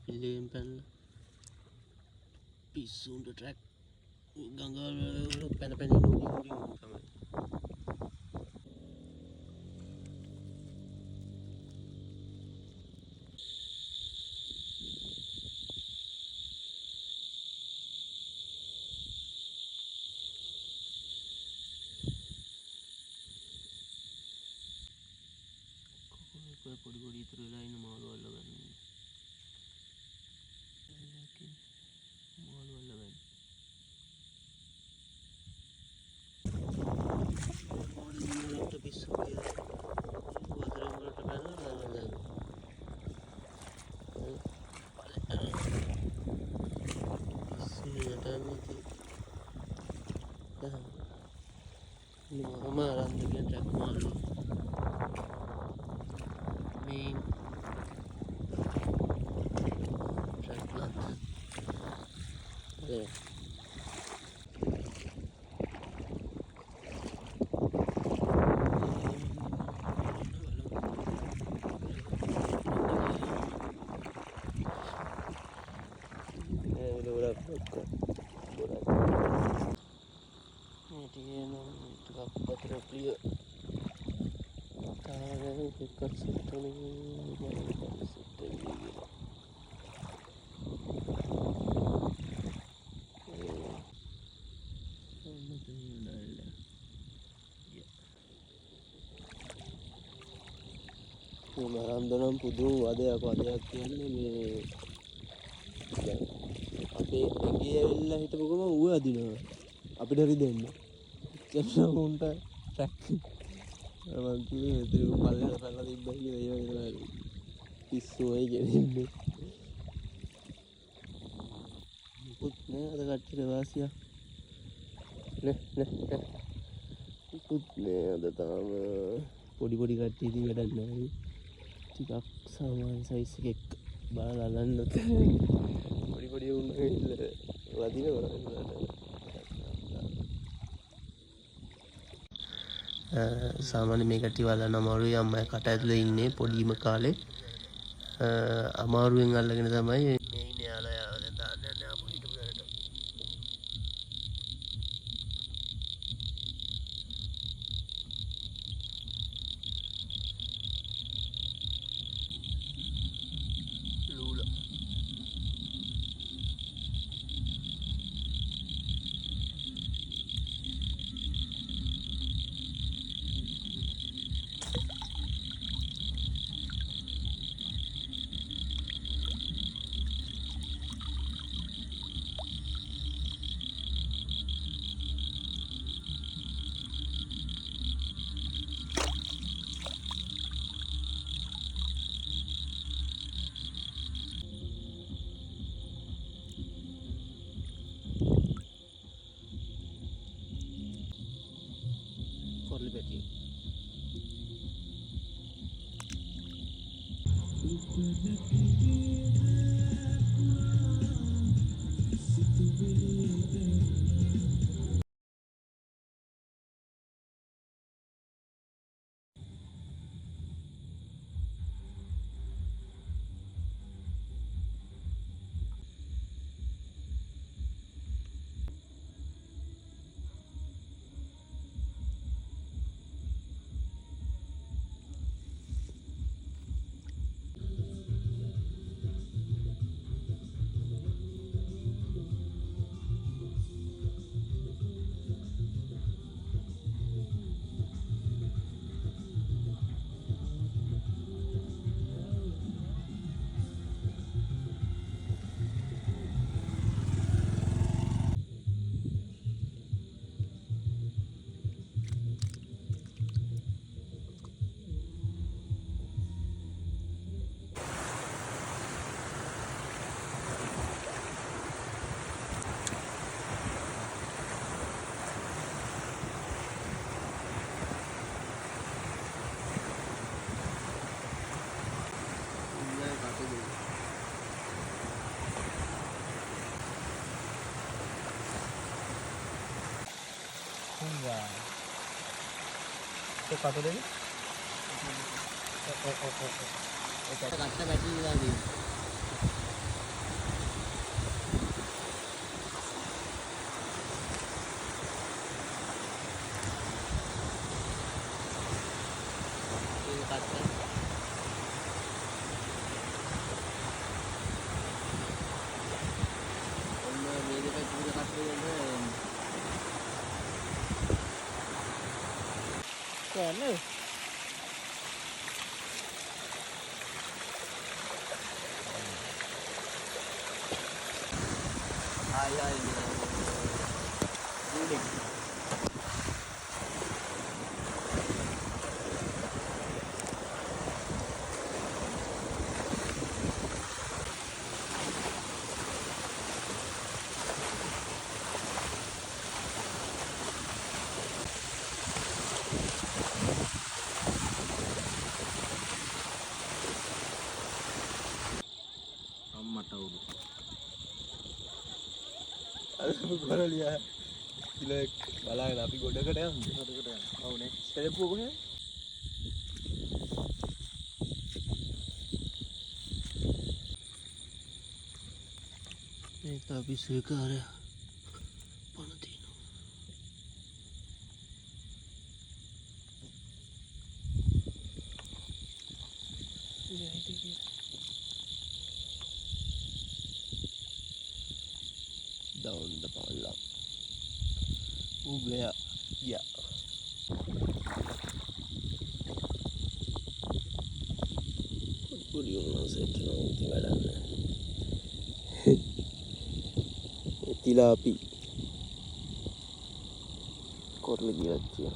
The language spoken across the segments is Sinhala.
පිල්ලෙන් පැනලා පිස්සුන්ට ට්‍රැක් ගඟවල පැන පැන ඉන්න උඩින් තමයි. පොඩි පොඩි ඉතුරු වෙලා ඉන්න මාළු අල්ලගන්න. මාළු අල්ලගන්න. පොඩි වලට පිස්සු කියලා. වතුරේ වලට පැනලා දාන්න. පිස්සුට මේ මම අරන් ගිය ට්‍රක් මාළු. main track path. There. මරන්දනම් පුදුම වදයක් කියන්නේ මේ අපේ ඇඟේ ඇවිල්ලා හිටපු ගම ඌ අදිනවා අපිට හරි දෙන්න එච්චර උන්ට ට්‍රැක් මම කිව්වේ මෙතන පල්ලෙහාට පැනලා තිබ්බා කියලා ඒ වගේ තමයි පිස්සුවයි කියන්නේ මුකුත් නෑ අද කට්ටියට වාසියක් නේ මුකුත් නෑ අද තාම පොඩි කට්ටිය ඉතින් වැඩක් නෑ ටිකක් සාමාන්‍ය සයිස් එකක් බලලා ගන්න පොඩි උන් වදිනවා සාමාන්‍ය මේ කට්ටිය වලන අමාරුයි අම්මයි කට ඇතුලේ ඉන්නේ පොඩිම කාලේ අමාරුවෙන් අල්ලගෙන තමයි මේ ඉන්නේ යාළුවා දැන් දාන්න යන්නේ ආපහු හිටපු දැනට Liberty. तो काटो देगी ओ ओ ओ ओ ओ ओ काटना बैटरी लगा दी කරන්නේ. ආයි දුඩේ ගොඩලියා ඉතින් බලාගෙන අපි ගොඩකට යමු. ඔව්නේ. සෙලපුව කොහෙද? මේක අපි ස්වීකාරය පණ තියෙනවා. Down the pala. Ugaya. Yeah. Put you on set now. Tinggalana. Tilapi. Korle giyattiya.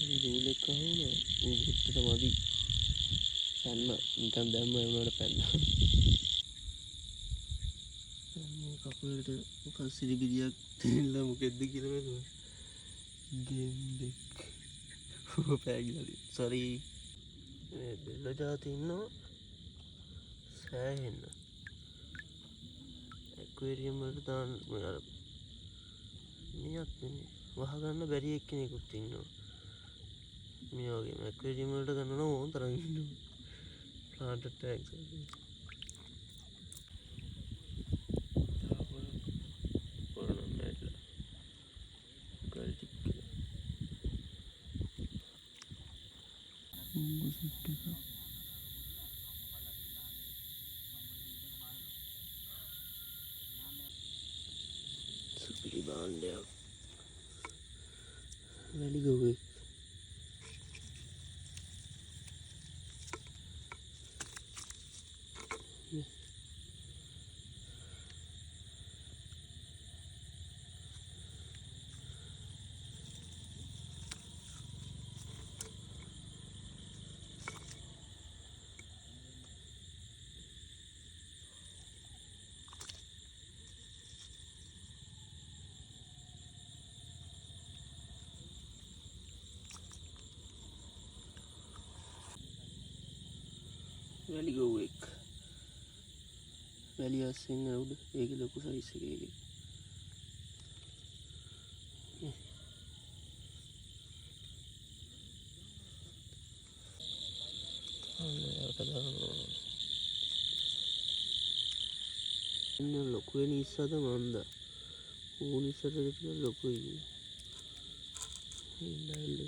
Ini dulu kahuna. Ubuttara madi. Panna. Nikan damma enada panna. කකුලට මොකක් සිරිගිරියක් තෙල්ලා මොකෙද්ද කියලා බලන්න. ගෙම්බෙක්. පෑගිලාද? සෝරි. මේ බෙල්ල જાති ඉන්නවා. සෑහෙන්න. ඇක්වේරියම් වලට දාන්න අර මියක් නෙමෙයි. වහගන්න බැරි එක්කෙනෙකුත් ඉන්නවා. මේ වගේම ඇක්වේරියම් වලට ගන්න ඕන තරම් ඉන්නවා. Plant tags Seperti bandel. Lali gue. Valley go wake. Valley asing out. एक लोग साइज से गए. इन्हें लोगों ने इस सादा मांदा. वो इस सादा कितना लोगों ही. इंडाइल.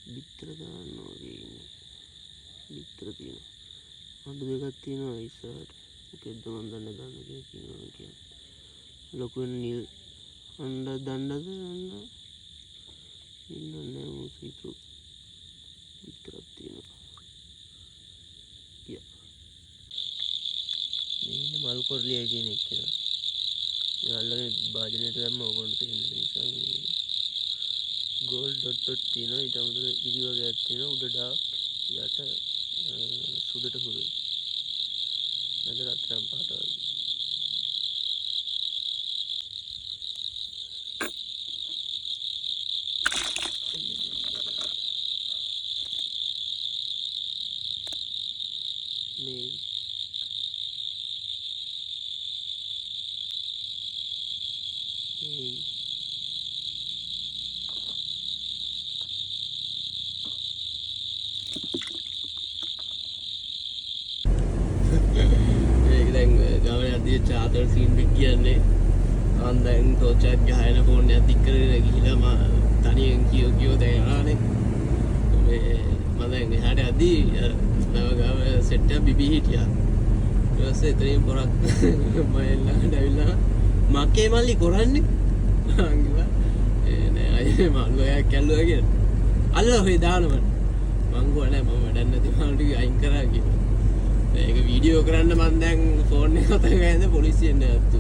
बित्र दानो गेम बित्र तीन अंडू देखा तीनों ऐसा के दो अंडा ने दानो के तीनों के लोगों ने अंडा दांडा दे अंडा इन्होंने मुझे तो बित्र तीनों क्या मैंने माल कर लिया जी नहीं क्या यार बाजने तो हम ओवर थे गोल्ड डॉट तीनों इधर उधर इधर वगैरह तीनों उधर डार्क या तो सुधर हुए नजर आता है पाटा चादर सीन बिकिया ने आंदन तो चैट गया ना फोन ने दिक्कत लगी ना मां तानी कियो कियो दे यार ने मैं मतलब ने हाडे आदि नव गाव सेट बीबी हिटिया ඊපස්සේ එතනින් පොරක් මම ළඟට ඇවිල්ලා මකේ මල්ලි කරන්නේ මං කිව්වා නෑ අයියේ මල්ලෝ කැල්ලුවා කියලා අල්ලලා ඔය දානවා මං ගෝ නෑ මම වැඩක් නැති මාළු ටික අයින් කරා කියලා ඒක වීඩියෝ කරන්න මං දැන් ෆෝන් එක අතට ගෑනේ පොලිසියෙන් නෑත්තු